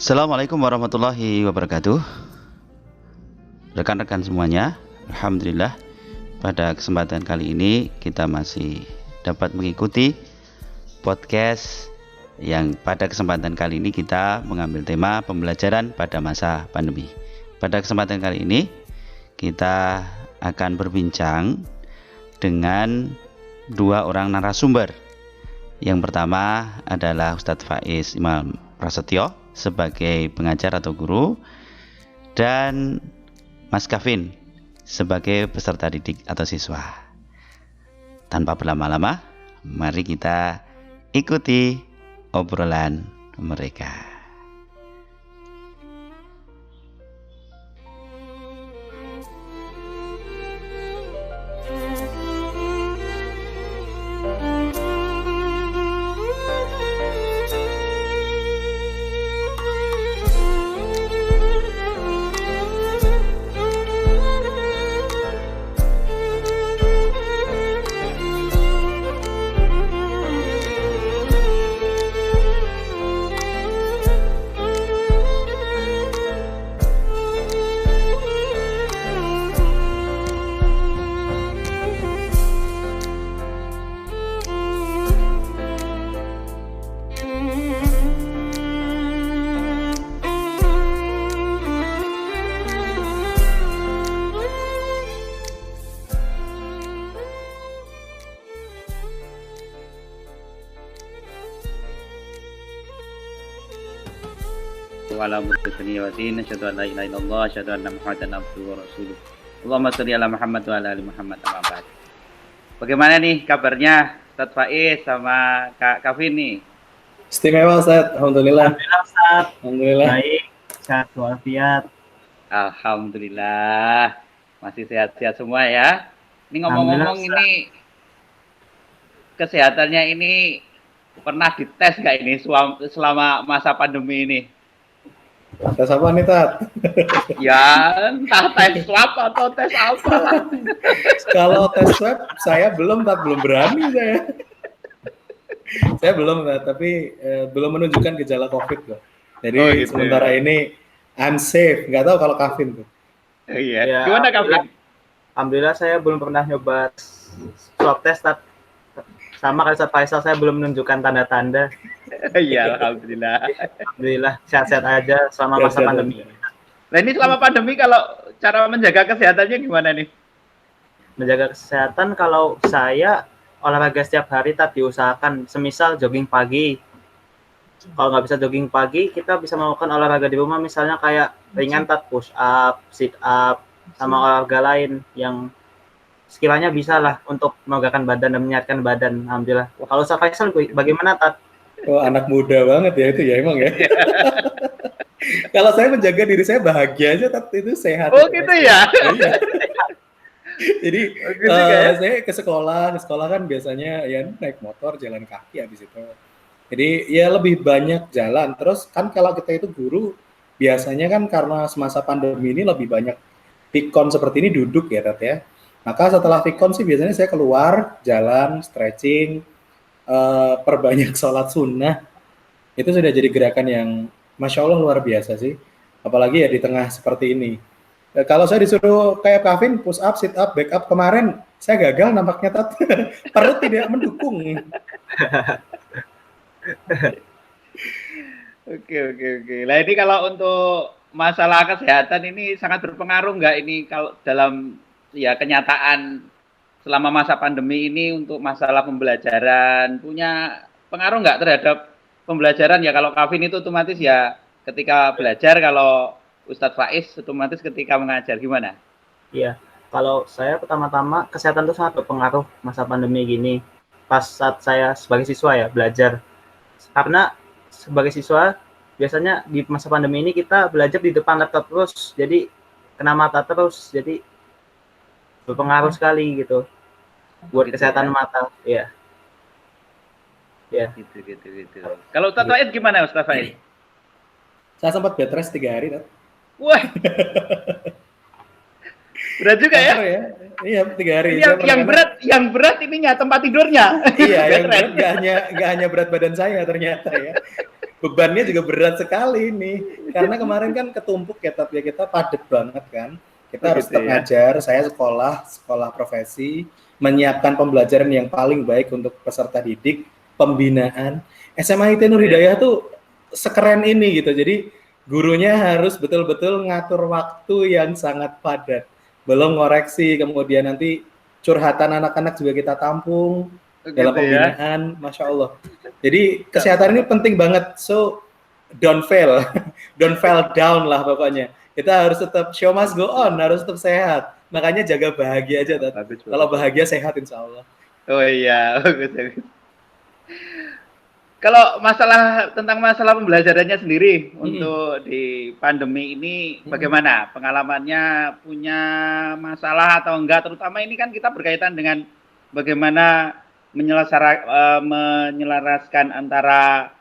Assalamualaikum warahmatullahi wabarakatuh. Rekan-rekan semuanya, alhamdulillah pada kesempatan kali ini kita masih dapat mengikuti podcast yang pada kesempatan kali ini kita mengambil tema pembelajaran pada masa pandemi. Pada kesempatan kali ini kita akan berbincang dengan dua orang narasumber. Yang pertama adalah Ustadz Faiz Imam Prasetyo sebagai pengajar atau guru, dan Mas Kavin sebagai peserta didik atau siswa. Tanpa berlama-lama, mari kita ikuti obrolan mereka. Ala mursalin wa tin asyhadu an la ilaha illallah asyhadu anna muhammadan abduhu wa rasuluh. Allahumma shalli ala Muhammad wa ala ali Muhammad amma ba'd. Bagaimana nih kabarnya Ustadz Faiz sama Kak Kavin nih? Istimewa Ustaz, alhamdulillah. Alhamdulillah Ustaz. Alhamdulillah. Baik, sehat walafiat. Alhamdulillah masih sehat-sehat semua ya. Ini ngomong-ngomong ini kesehatannya ini pernah dites nggak ini selama masa pandemi ini? Tes apa nih, Tat? Ya, entah tes swab atau tes apa lah. Kalau tes swab, saya belum, Tat. Belum berani saya. Saya belum, Tat. Tapi belum menunjukkan gejala COVID loh. Jadi gitu sementara ya. ini I'm safe. Nggak tahu kalau Kavin tuh. Iya. Ya, Gimana Kavin? Alhamdulillah saya belum pernah nyoba swab test, Tat. Sama kayak Ustaz Faisal, saya belum menunjukkan tanda-tanda. Iya, alhamdulillah. Alhamdulillah sehat-sehat aja selama masa pandemi. Nah ini selama pandemi kalau cara menjaga kesehatannya gimana nih? Menjaga kesehatan kalau saya olahraga setiap hari, Tat, diusahakan. Semisal jogging pagi. Kalau nggak bisa jogging pagi, kita bisa melakukan olahraga di rumah, misalnya kayak ringan, Tat, push up, sit up, sama olahraga lain yang sekiranya bisa lah untuk melegakan badan dan menyehatkan badan. Alhamdulillah. Kalau Ustaz Faisal bagaimana, Tat? Oh, anak muda banget ya itu ya emang ya. Kalau saya menjaga diri saya bahagia aja, Tat, itu sehat. Oh gitu ya? Iya. Jadi gitu ya? saya ke sekolah kan biasanya ya naik motor, jalan kaki habis itu. Jadi ya lebih banyak jalan. Terus kan kalau kita itu guru, biasanya kan karena semasa pandemi ini lebih banyak pikon seperti ini duduk ya, Tat ya. Maka setelah pikon sih biasanya saya keluar, jalan, stretching, perbanyak sholat sunnah. Itu sudah jadi gerakan yang Masya Allah luar biasa sih. Apalagi ya di tengah seperti ini. Kalau saya disuruh kayak Kavin, push up, sit up, back up, kemarin saya gagal nampaknya, Tat. Perut tidak mendukung. Oke. Nah ini kalau untuk masalah kesehatan ini sangat berpengaruh nggak ini kalau dalam ya kenyataan selama masa pandemi ini untuk masalah pembelajaran punya pengaruh nggak terhadap pembelajaran ya? Kalau Kavin itu otomatis ya ketika belajar, kalau Ustadz Faiz otomatis ketika mengajar, gimana? Iya, kalau saya pertama-tama kesehatan itu sangat berpengaruh masa pandemi gini. Pas saat saya sebagai siswa ya belajar, karena sebagai siswa biasanya di masa pandemi ini kita belajar di depan laptop terus, jadi kena mata terus, jadi berpengaruh sekali gitu buat kesehatan mata. Iya. Ya. Gitu. Kalau Ustadz Faiz gimana, Ustadz Faiz? Saya sempat bed rest 3 hari, Tat. Wah, berat juga ya? Iya, 3 hari. Yang berat ininya tempat tidurnya. Iya, yang berat nggak hanya berat badan saya ternyata ya. bebannya juga berat sekali nih. Karena kemarin kan ketumpuk ya, tapi kita padat banget kan. Kita harus tetap ngajar, saya sekolah profesi, menyiapkan pembelajaran yang paling baik untuk peserta didik, pembinaan. SMA IT Nur Hidayah tuh sekeren ini gitu. Jadi gurunya harus betul-betul ngatur waktu yang sangat padat. Belum ngoreksi, kemudian nanti curhatan anak-anak juga kita tampung dalam pembinaan, Masya Allah. Jadi kesehatan ini penting banget, so don't fail down lah pokoknya. Kita harus tetap show must go on, harus tetap sehat. Makanya jaga bahagia aja, kalau bahagia sehat insya Allah. Oh iya, bagus. Kalau tentang masalah pembelajarannya sendiri untuk di pandemi ini bagaimana? Pengalamannya punya masalah atau enggak? Terutama ini kan kita berkaitan dengan bagaimana menyelaraskan antara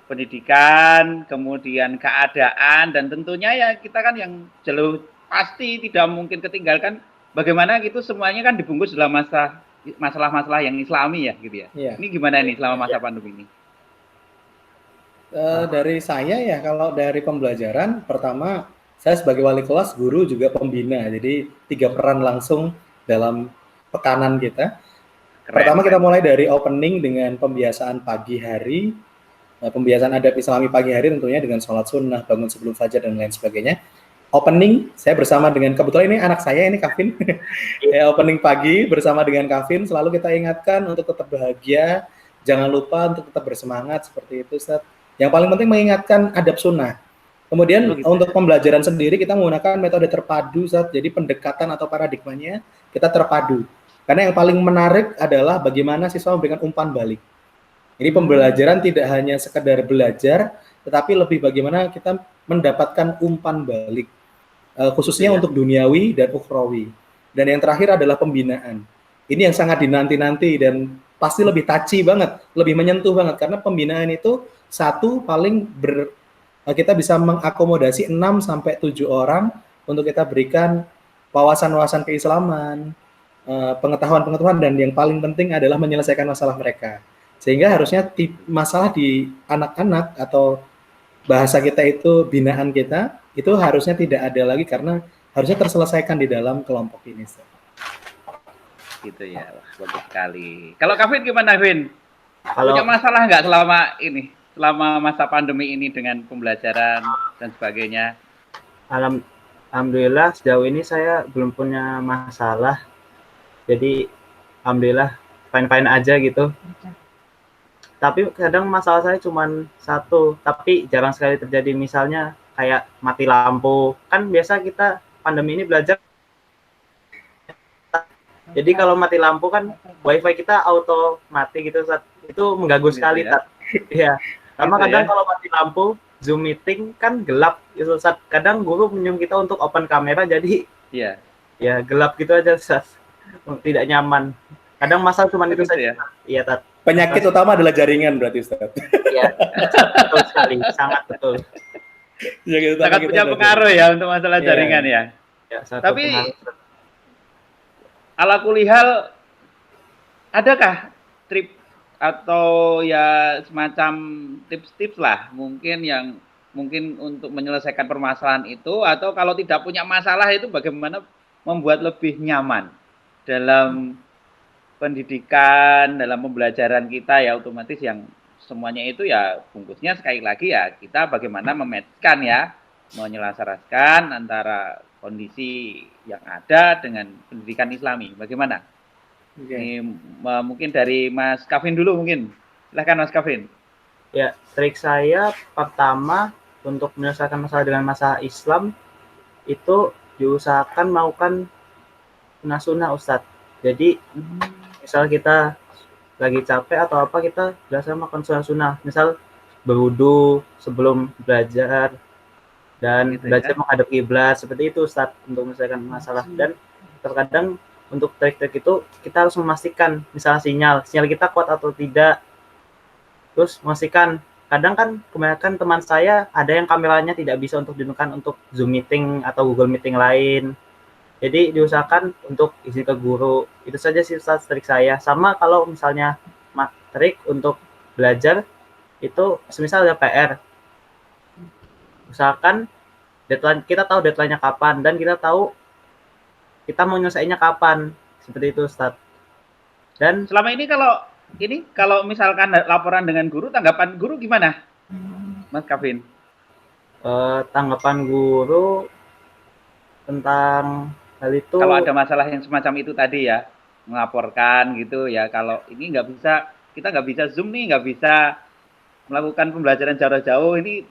pendidikan, kemudian keadaan, dan tentunya ya kita kan yang jauh pasti tidak mungkin ketinggalkan bagaimana gitu semuanya kan dibungkus dalam masalah-masalah yang islami ya gitu ya. Ini gimana nih selama masa pandemi ini? Dari saya ya, kalau dari pembelajaran, pertama saya sebagai wali kelas, guru juga pembina, jadi 3 peran langsung dalam pekanan kita. Pertama kita mulai dari opening dengan pembiasaan pagi hari, pembiasaan adab islami pagi hari tentunya dengan sholat sunnah, bangun sebelum fajar dan lain sebagainya. Opening saya bersama dengan, kebetulan ini anak saya ini Kavin, opening pagi bersama dengan Kavin, selalu kita ingatkan untuk tetap bahagia, jangan lupa untuk tetap bersemangat seperti itu, Ustaz. Yang paling penting mengingatkan adab sunnah. Kemudian untuk pembelajaran sendiri kita menggunakan metode terpadu, Ustaz. Jadi pendekatan atau paradigmanya kita terpadu. Karena yang paling menarik adalah bagaimana siswa memberikan umpan balik. Ini pembelajaran tidak hanya sekedar belajar, tetapi lebih bagaimana kita mendapatkan umpan balik. Khususnya untuk duniawi dan ukhrawi. Dan yang terakhir adalah pembinaan. Ini yang sangat dinanti-nanti dan pasti lebih touchy banget, lebih menyentuh banget. Karena pembinaan itu kita bisa mengakomodasi 6-7 orang untuk kita berikan wawasan-wawasan keislaman, pengetahuan-pengetahuan, dan yang paling penting adalah menyelesaikan masalah mereka. Sehingga harusnya masalah di anak-anak atau bahasa kita itu, binaan kita, itu harusnya tidak ada lagi karena harusnya terselesaikan di dalam kelompok ini. Gitu ya, bagus sekali. Kalau Kavin gimana, Vin? Punya masalah nggak selama masa pandemi ini dengan pembelajaran dan sebagainya? Alhamdulillah sejauh ini saya belum punya masalah. Jadi alhamdulillah fine-fine aja gitu. Tapi kadang masalah saya cuma satu, tapi jarang sekali terjadi, misalnya kayak mati lampu. Kan biasa kita pandemi ini belajar. Jadi kalau mati lampu kan wifi kita auto mati gitu, itu mengganggu sekali. Iya. Karena kadang kalau mati lampu, Zoom meeting kan gelap gitu, Ustaz. Kadang guru menyuruh kita untuk open kamera, jadi ya gelap gitu aja, Ustaz. Tidak nyaman. Kadang masalah cuma itu saja. Iya, Tat. Penyakit utama adalah jaringan berarti, Ustaz. Iya, betul sekali, sangat betul. Sangat punya pengaruh ya untuk masalah jaringan ya. Tapi ala kulihal, adakah trip atau ya semacam tips-tips lah mungkin untuk menyelesaikan permasalahan itu, atau kalau tidak punya masalah itu bagaimana membuat lebih nyaman dalam pendidikan, dalam pembelajaran kita ya, otomatis yang semuanya itu ya bungkusnya sekali lagi ya kita bagaimana mematchkan ya, menyelaraskan antara kondisi yang ada dengan pendidikan Islami. Bagaimana? Ini mungkin dari Mas Kavin dulu mungkin. Silahkan Mas Kavin. Ya, trik saya pertama untuk menyelesaikan masalah dengan masalah Islam itu diusahakan melakukan sunnah Ustadz. Jadi misal kita lagi capek atau apa, kita biasa makan sunnah. Misal berwudu sebelum belajar dan belajar menghadap kiblat, seperti itu Ustadz, untuk menyelesaikan masalah. Dan terkadang untuk trik-trik itu kita harus memastikan misalnya sinyal kita kuat atau tidak. Terus memastikan, kadang kan kebanyakan teman saya ada yang kameranya tidak bisa untuk digunakan untuk Zoom meeting atau Google meeting lain. Jadi diusahakan untuk izin ke guru. Itu saja sih Ustaz trik saya. Sama kalau misalnya trik untuk belajar itu semisal ada PR, usahakan deadline, kita tahu deadline-nya kapan dan kita tahu kita mau nyelesainnya kapan, seperti itu Ustadz. Dan selama ini kalau misalkan laporan dengan guru, tanggapan guru gimana, Mas Kavin? Tanggapan guru tentang hal itu, kalau ada masalah yang semacam itu tadi ya, melaporkan gitu ya, kalau ini kita nggak bisa Zoom nih, nggak bisa melakukan pembelajaran jarak jauh, ini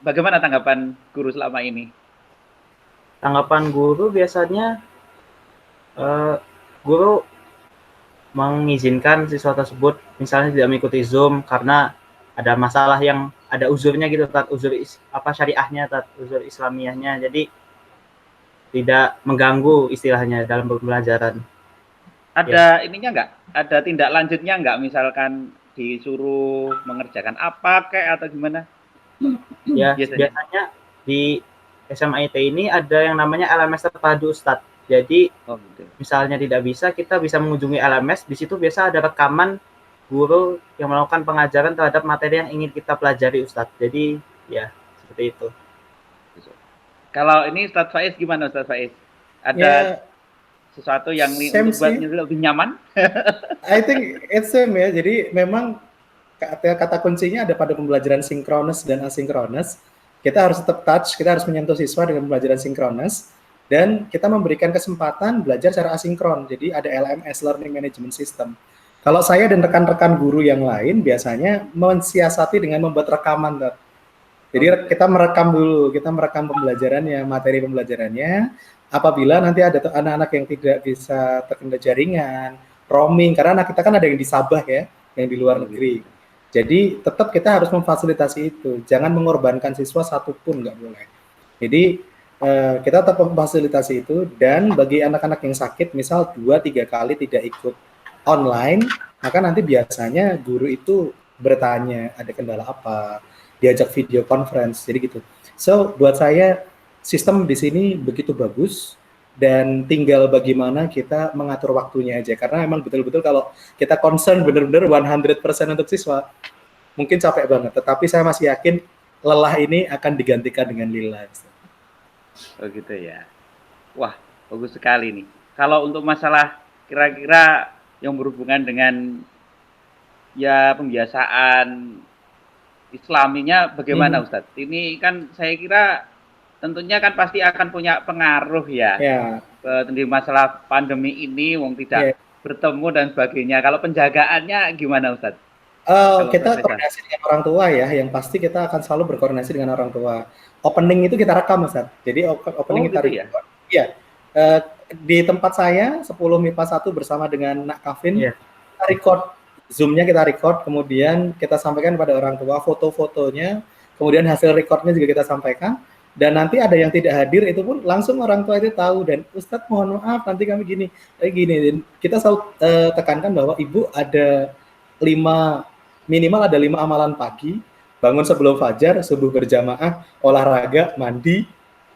bagaimana tanggapan guru selama ini? Tanggapan guru biasanya guru mengizinkan siswa tersebut misalnya tidak mengikuti Zoom karena ada masalah yang ada uzurnya gitu, uzur syariahnya, uzur Islamiyahnya, jadi tidak mengganggu istilahnya dalam pembelajaran. Ada ininya nggak? Ada tindak lanjutnya nggak? Misalkan disuruh mengerjakan apa kayak atau gimana? Ya, biasanya di SMA IT ini ada yang namanya LMS terpadu Ustadz. Jadi misalnya tidak bisa, kita bisa mengunjungi LMS. Di situ biasa ada rekaman guru yang melakukan pengajaran terhadap materi yang ingin kita pelajari Ustadz. Jadi ya seperti itu. Kalau ini Ustadz Faiz gimana Ustadz Faiz? Ada sesuatu yang membuatnya lebih nyaman? I think it's same ya. Jadi memang kata kuncinya ada pada pembelajaran sinkronus dan asinkronus. Kita harus tetap touch, kita harus menyentuh siswa dengan pembelajaran sinkronus, dan kita memberikan kesempatan belajar secara asinkron. Jadi ada LMS, Learning Management System. Kalau saya dan rekan-rekan guru yang lain biasanya mensiasati dengan membuat rekaman. Jadi kita merekam dulu, kita merekam pembelajarannya, materi pembelajarannya. Apabila nanti ada anak-anak yang tidak bisa terkendala jaringan, roaming, karena anak kita kan ada yang di Sabah ya, yang di luar negeri. Jadi tetap kita harus memfasilitasi itu, jangan mengorbankan siswa satupun, nggak boleh. Jadi kita tetap memfasilitasi itu, dan bagi anak-anak yang sakit, misal 2-3 kali tidak ikut online, maka nanti biasanya guru itu bertanya ada kendala apa, diajak video conference, jadi gitu. So buat saya sistem di sini begitu bagus, dan tinggal bagaimana kita mengatur waktunya aja, karena memang betul-betul kalau kita concern benar-benar 100% untuk siswa, mungkin capek banget, tetapi saya masih yakin lelah ini akan digantikan dengan lillah. Oh gitu ya. Wah, bagus sekali nih. Kalau untuk masalah kira-kira yang berhubungan dengan ya pembiasaan Islaminya bagaimana Ustadz? Ini kan saya kira tentunya kan pasti akan punya pengaruh ya. Di masalah pandemi ini, wong tidak bertemu dan sebagainya. Kalau penjagaannya gimana Ustadz? Kita koordinasi dengan orang tua ya. Yang pasti kita akan selalu berkoordinasi dengan orang tua. Opening itu kita rekam Ustadz. Jadi opening kita record. Iya. Di tempat saya 10 MIPA 1 bersama dengan Nak Kavin, kita record. Zoom-nya kita record, kemudian kita sampaikan pada orang tua foto-fotonya, kemudian hasil recordnya juga kita sampaikan. Dan nanti ada yang tidak hadir, itu pun langsung orang tua itu tahu. Dan Ustadz mohon maaf, nanti kami gini. Dan kita selalu tekankan bahwa ibu ada minimal ada 5 amalan pagi, bangun sebelum fajar, subuh berjamaah, olahraga, mandi,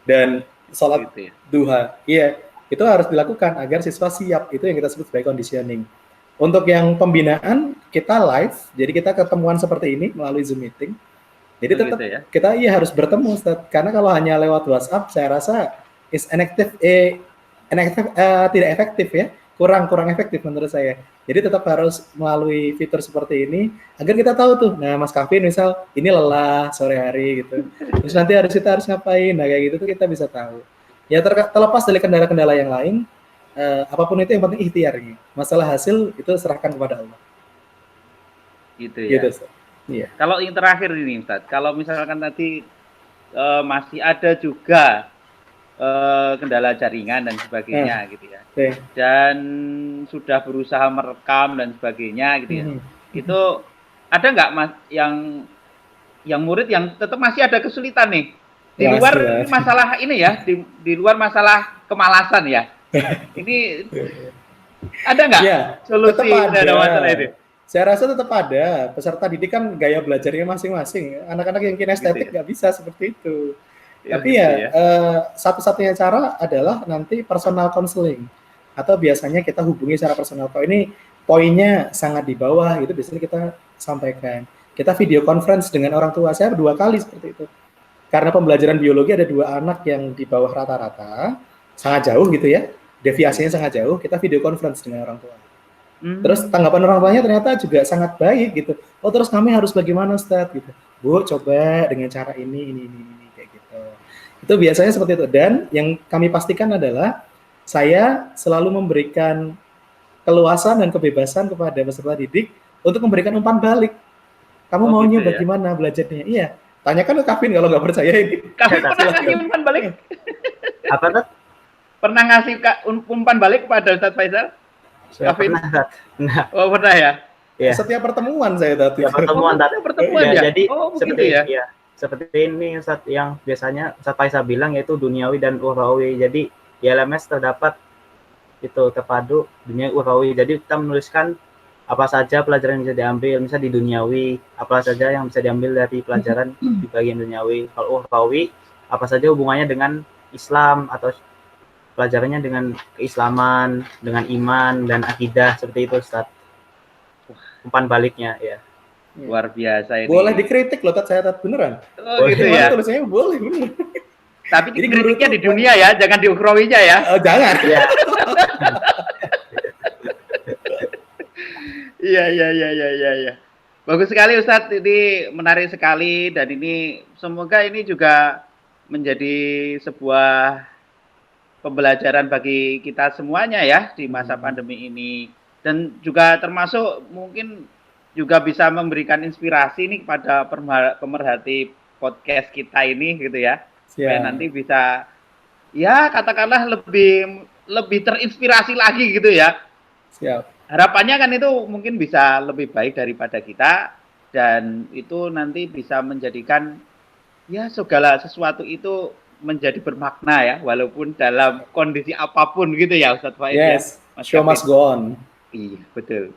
dan sholat duha. Iya, itu harus dilakukan agar siswa siap. Itu yang kita sebut sebagai conditioning. Untuk yang pembinaan, kita live, jadi kita ketemuan seperti ini melalui Zoom meeting. Jadi tetap kita harus bertemu Ustadz, karena kalau hanya lewat WhatsApp, saya rasa tidak efektif ya, kurang efektif menurut saya. Jadi tetap harus melalui fitur seperti ini, agar kita tahu tuh, nah Mas Kavin misal, ini lelah sore hari gitu, terus nanti kita harus ngapain, nah kayak gitu tuh kita bisa tahu. Ya terlepas dari kendala-kendala yang lain, apapun itu yang penting ikhtiarnya. Masalah hasil itu serahkan kepada Allah. Gitu ya. Gitu, iya. Kalau yang terakhir ini Ustadz, kalau misalkan tadi masih ada juga kendala jaringan dan sebagainya gitu ya. Dan sudah berusaha merekam dan sebagainya gitu ya. Itu ada nggak Mas yang murid yang tetap masih ada kesulitan nih? Di luar masalah ini ya, di luar masalah kemalasan ya. Ini ada nggak solusi dari masalah itu? Saya rasa tetap ada. Peserta didik kan gaya belajarnya masing-masing. Anak-anak yang kinestetik nggak bisa seperti itu. Tapi satu-satunya cara adalah nanti personal counseling. Atau biasanya kita hubungi secara personal. Kalau ini poinnya sangat di bawah, itu biasanya kita sampaikan. kita video conference dengan orang tua. Saya 2 kali seperti itu. Karena pembelajaran biologi ada 2 anak yang di bawah rata-rata, sangat jauh gitu ya, deviasinya sangat jauh, kita video conference dengan orang tua. Terus tanggapan orang tuanya ternyata juga sangat baik gitu. Oh terus kami harus bagaimana Ustadz gitu. Bu coba dengan cara ini kayak gitu. Itu biasanya seperti itu. Dan yang kami pastikan adalah saya selalu memberikan keluasan dan kebebasan kepada peserta didik untuk memberikan umpan balik. Kamu maunya gitu bagaimana belajarnya? Iya. Tanyakan ke Kavin kalau nggak percaya ini. Kavin pernah ngasih umpan balik? Apa tuh? Pernah ngasih umpan balik kepada Ustadz Faisal? Kavin? Pernah. Oh pernah ya? Ya. Setiap pertemuan saya tadi. Ya, pertemuan ya? Jadi seperti ya? Seperti ini Ustadz, yang biasanya Ustadz Faisal bilang yaitu duniawi dan ukhrawi. Jadi di LMS terdapat itu terpadu dunia ukhrawi. Jadi kita menuliskan apa saja pelajaran yang bisa diambil, misalnya di duniawi, apa saja yang bisa diambil dari pelajaran di bagian duniawi. Kalau ukhrawi, apa saja hubungannya dengan Islam atau pelajarannya dengan keislaman, dengan iman dan akidah, seperti itu Ustaz. Umpan baliknya ya. Luar biasa ini. Boleh dikritik loh, saya beneran. Oh gitu ya. Tulisannya boleh bener. Tapi kritiknya di dunia ya, jangan di ukhrawinya ya. Jangan. Ya. Iya. Bagus sekali Ustadz, ini menarik sekali dan ini semoga ini juga menjadi sebuah pembelajaran bagi kita semuanya ya di masa pandemi ini, dan juga termasuk mungkin juga bisa memberikan inspirasi nih kepada pemerhati podcast kita ini gitu ya. Supaya nanti bisa ya katakanlah lebih terinspirasi lagi gitu ya. Siap. Harapannya kan itu mungkin bisa lebih baik daripada kita, dan itu nanti bisa menjadikan ya segala sesuatu itu menjadi bermakna ya, walaupun dalam kondisi apapun gitu ya Ustadz Faiz. Yes, ya, show must go on. Iya, betul.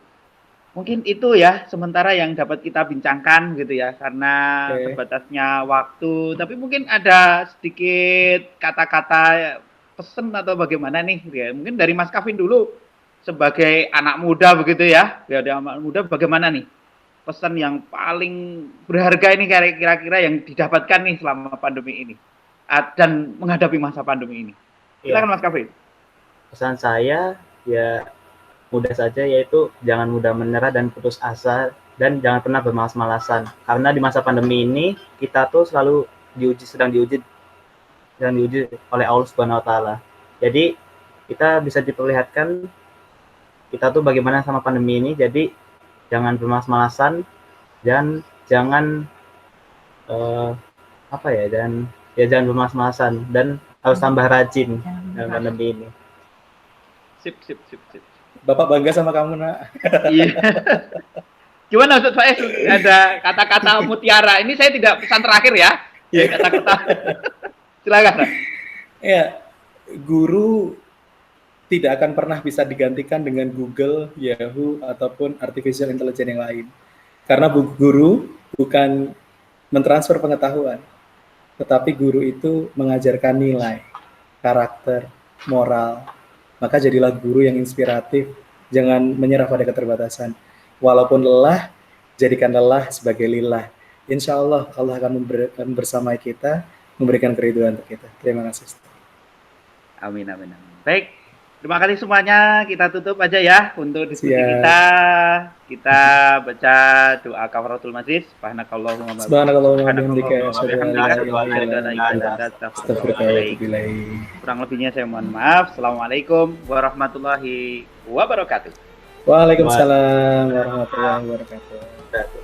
Mungkin itu ya sementara yang dapat kita bincangkan gitu ya, karena terbatasnya waktu. Tapi mungkin ada sedikit kata-kata pesan atau bagaimana nih ya. Mungkin dari Mas Kavin dulu sebagai anak muda begitu ya. Ya, anak muda bagaimana nih pesan yang paling berharga ini kira-kira yang didapatkan nih selama pandemi ini dan menghadapi masa pandemi ini. Silakan Mas Kavin. Pesan saya ya mudah saja, yaitu jangan mudah menyerah dan putus asa, dan jangan pernah bermalas-malasan. Karena di masa pandemi ini kita tuh selalu sedang diuji oleh Allah Subhanahu wa taala. Jadi kita bisa diperlihatkan kita tuh bagaimana sama pandemi ini. Jadi jangan bermalas-malasan dan jangan jangan bermalas-malasan dan harus tambah rajin dalam pandemi ini. Sip. Bapak bangga sama kamu, Nak. Iya. Gimana Ustadz Faiz? Ada kata-kata mutiara. Ini saya tidak pesan terakhir ya. Iya, kata-kata. Silakan. Ya, guru tidak akan pernah bisa digantikan dengan Google, Yahoo, ataupun artificial intelligence yang lain. Karena guru bukan mentransfer pengetahuan, tetapi guru itu mengajarkan nilai, karakter, moral. Maka jadilah guru yang inspiratif, jangan menyerah pada keterbatasan. Walaupun lelah, jadikan lelah sebagai lillah. Insya Allah, Allah akan bersama kita, memberikan keridhaan untuk kita. Terima kasih. Amin. Baik, terima kasih semuanya. Kita tutup aja ya untuk diskusi kita. Kita baca doa kafaratul majlis. Subhanakallahumma wa bihamdika kurang lebihnya saya mohon maaf. Assalamualaikum warahmatullahi wabarakatuh. Waalaikumsalam warahmatullahi wabarakatuh.